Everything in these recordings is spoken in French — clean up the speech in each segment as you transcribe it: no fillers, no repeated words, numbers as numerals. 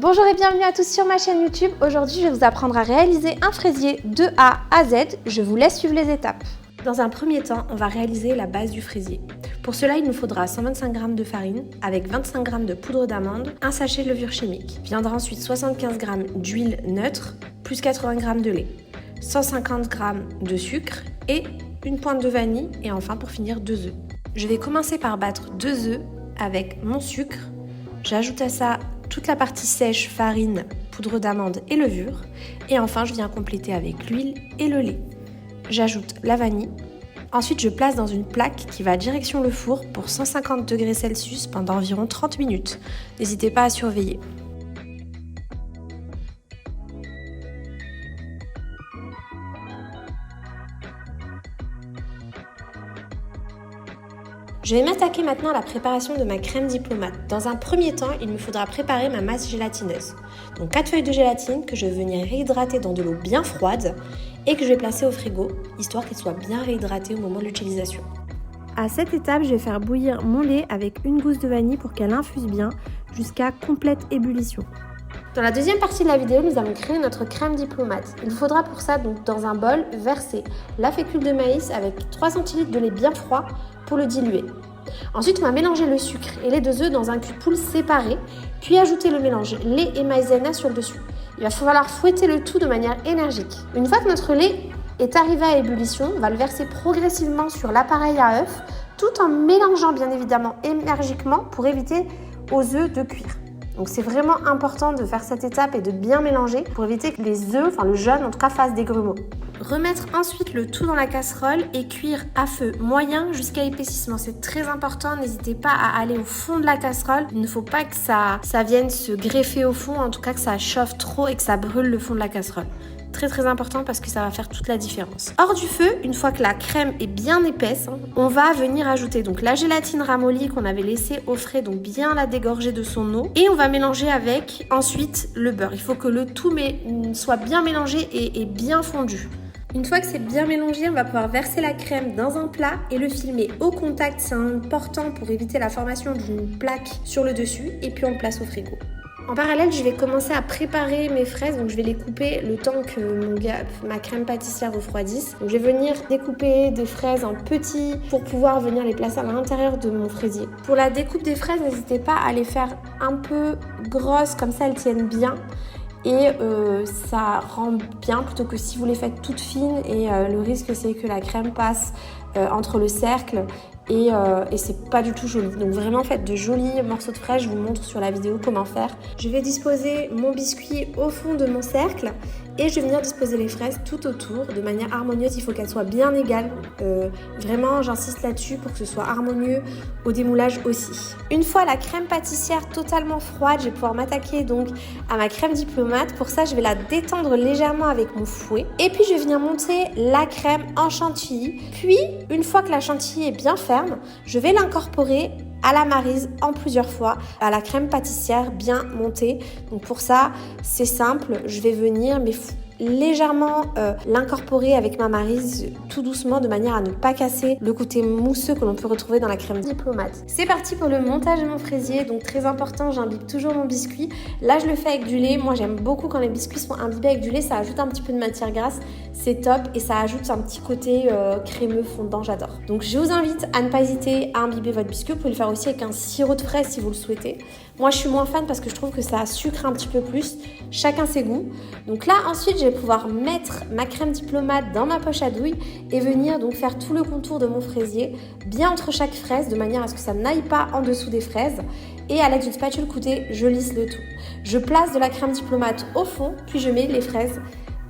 Bonjour et bienvenue à tous sur ma chaîne YouTube. Aujourd'hui, je vais vous apprendre à réaliser un fraisier de A à Z. Je vous laisse suivre les étapes. Dans un premier temps, on va réaliser la base du fraisier. Pour cela, il nous faudra 125 g de farine avec 25 g de poudre d'amande, un sachet de levure chimique. Viendra ensuite 75 g d'huile neutre, plus 80 g de lait, 150 g de sucre et une pointe de vanille et enfin pour finir 2 œufs. Je vais commencer par battre 2 œufs avec mon sucre. J'ajoute à ça toute la partie sèche, farine, poudre d'amande et levure. Et enfin, je viens compléter avec l'huile et le lait. J'ajoute la vanille. Ensuite, je place dans une plaque qui va direction le four pour 150 degrés Celsius pendant environ 30 minutes. N'hésitez pas à surveiller. Je vais m'attaquer maintenant à la préparation de ma crème diplomate. Dans un premier temps, il me faudra préparer ma masse gélatineuse. Donc 4 feuilles de gélatine que je vais venir réhydrater dans de l'eau bien froide et que je vais placer au frigo, histoire qu'elle soit bien réhydratée au moment de l'utilisation. À cette étape, je vais faire bouillir mon lait avec une gousse de vanille pour qu'elle infuse bien jusqu'à complète ébullition. Dans la deuxième partie de la vidéo, nous allons créer notre crème diplomate. Il faudra pour ça, donc, dans un bol, verser la fécule de maïs avec 3 centilitres de lait bien froid pour le diluer. Ensuite, on va mélanger le sucre et les 2 œufs dans un cul-de-poule séparé, puis ajouter le mélange lait et maïzena sur le dessus. Il va falloir fouetter le tout de manière énergique. Une fois que notre lait est arrivé à ébullition, on va le verser progressivement sur l'appareil à œufs, tout en mélangeant bien évidemment énergiquement pour éviter aux œufs de cuire. Donc c'est vraiment important de faire cette étape et de bien mélanger pour éviter que les œufs, le jaune en tout cas, fassent des grumeaux. Remettre ensuite le tout dans la casserole et cuire à feu moyen jusqu'à épaississement. C'est très important, n'hésitez pas à aller au fond de la casserole. Il ne faut pas que ça vienne se greffer au fond, en tout cas que ça chauffe trop et que ça brûle le fond de la casserole. Très important parce que ça va faire toute la différence. Hors du feu, une fois que la crème est bien épaisse, on va venir ajouter donc la gélatine ramollie qu'on avait laissée au frais, donc bien la dégorger de son eau. Et on va mélanger avec ensuite le beurre. Il faut que le tout soit bien mélangé et bien fondu. Une fois que c'est bien mélangé, on va pouvoir verser la crème dans un plat et le filmer au contact. C'est important pour éviter la formation d'une plaque sur le dessus et puis on le place au frigo. En parallèle, je vais commencer à préparer mes fraises, donc je vais les couper le temps que ma crème pâtissière refroidisse. Donc je vais venir découper des fraises en petits pour pouvoir venir les placer à l'intérieur de mon fraisier. Pour la découpe des fraises, n'hésitez pas à les faire un peu grosses, comme ça elles tiennent bien. Et ça rend bien plutôt que si vous les faites toutes fines et le risque c'est que la crème passe entre le cercle et c'est pas du tout joli. Donc vraiment faites de jolis morceaux de fraises, je vous montre sur la vidéo comment faire. Je vais disposer mon biscuit au fond de mon cercle et je vais venir disposer les fraises tout autour de manière harmonieuse. Il faut qu'elles soient bien égales. Vraiment j'insiste là-dessus pour que ce soit harmonieux au démoulage aussi. Une fois la crème pâtissière totalement froide, je vais pouvoir m'attaquer donc à ma crème diplomate. Pour ça je vais la détendre légèrement avec mon fouet et puis je vais venir monter la crème en chantilly. Puis une fois que la chantilly est bien ferme, je vais l'incorporer à la maryse en plusieurs fois, à la crème pâtissière bien montée. Donc pour ça, c'est simple, je vais venir légèrement l'incorporer avec ma maryse tout doucement de manière à ne pas casser le côté mousseux que l'on peut retrouver dans la crème diplomate. C'est parti pour le montage de mon fraisier, donc très important, j'imbibe toujours mon biscuit. Là je le fais avec du lait, moi j'aime beaucoup quand les biscuits sont imbibés avec du lait, ça ajoute un petit peu de matière grasse, c'est top et ça ajoute un petit côté crémeux fondant, j'adore. Donc je vous invite à ne pas hésiter à imbiber votre biscuit, vous pouvez le faire aussi avec un sirop de fraise si vous le souhaitez. Moi je suis moins fan parce que je trouve que ça sucre un petit peu plus, chacun ses goûts. Donc là ensuite je vais pouvoir mettre ma crème diplomate dans ma poche à douille et venir donc faire tout le contour de mon fraisier, bien entre chaque fraise de manière à ce que ça n'aille pas en dessous des fraises. Et avec une spatule coudée, je lisse le tout. Je place de la crème diplomate au fond, puis je mets les fraises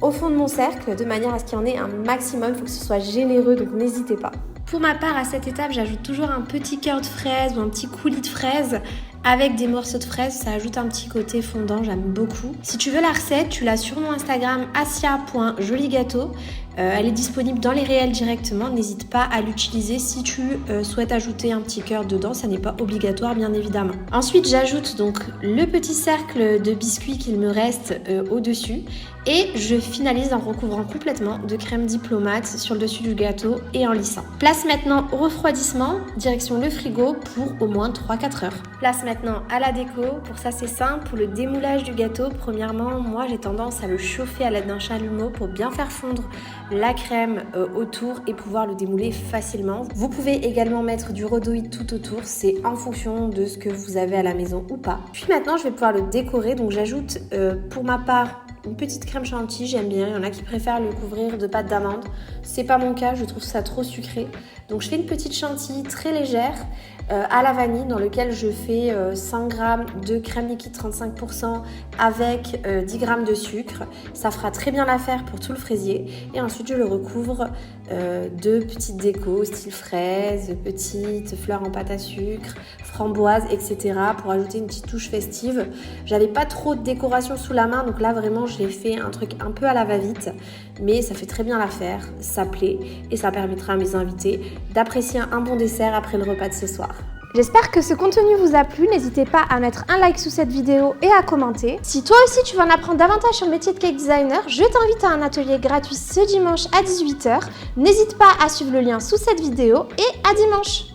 au fond de mon cercle de manière à ce qu'il y en ait un maximum. Il faut que ce soit généreux, donc n'hésitez pas. Pour ma part, à cette étape, j'ajoute toujours un petit cœur de fraise ou un petit coulis de fraise avec des morceaux de fraises. Ça ajoute un petit côté fondant, j'aime beaucoup. Si tu veux la recette, tu l'as sur mon Instagram asia.joligâteau. Elle est disponible dans les réels directement, n'hésite pas à l'utiliser si tu souhaites ajouter un petit cœur dedans, ça n'est pas obligatoire bien évidemment. Ensuite j'ajoute donc le petit cercle de biscuits qu'il me reste au-dessus et je finalise en recouvrant complètement de crème diplomate sur le dessus du gâteau et en lissant. Place maintenant au refroidissement, direction le frigo pour au moins 3-4 heures. Place maintenant à la déco, pour ça c'est simple, pour le démoulage du gâteau, premièrement moi j'ai tendance à le chauffer à l'aide d'un chalumeau pour bien faire fondre la crème autour et pouvoir le démouler facilement. Vous pouvez également mettre du rhodoïde tout autour, c'est en fonction de ce que vous avez à la maison ou pas. Puis maintenant je vais pouvoir le décorer, donc j'ajoute pour ma part une petite crème chantilly, j'aime bien, il y en a qui préfèrent le couvrir de pâte d'amande. C'est pas mon cas, je trouve ça trop sucré. Donc je fais une petite chantilly très légère à la vanille dans lequel je fais 100 g de crème liquide 35% avec 10 g de sucre. Ça fera très bien l'affaire pour tout le fraisier. Et ensuite je le recouvre de petites décos style fraise, petites fleurs en pâte à sucre, framboises, etc. pour ajouter une petite touche festive. J'avais pas trop de décoration sous la main, donc là vraiment j'ai fait un truc un peu à la va-vite, mais ça fait très bien l'affaire, ça plaît et ça permettra à mes invités d'apprécier un bon dessert après le repas de ce soir. J'espère que ce contenu vous a plu, n'hésitez pas à mettre un like sous cette vidéo et à commenter. Si toi aussi tu veux en apprendre davantage sur le métier de cake designer, je t'invite à un atelier gratuit ce dimanche à 18 h. N'hésite pas à suivre le lien sous cette vidéo et à dimanche.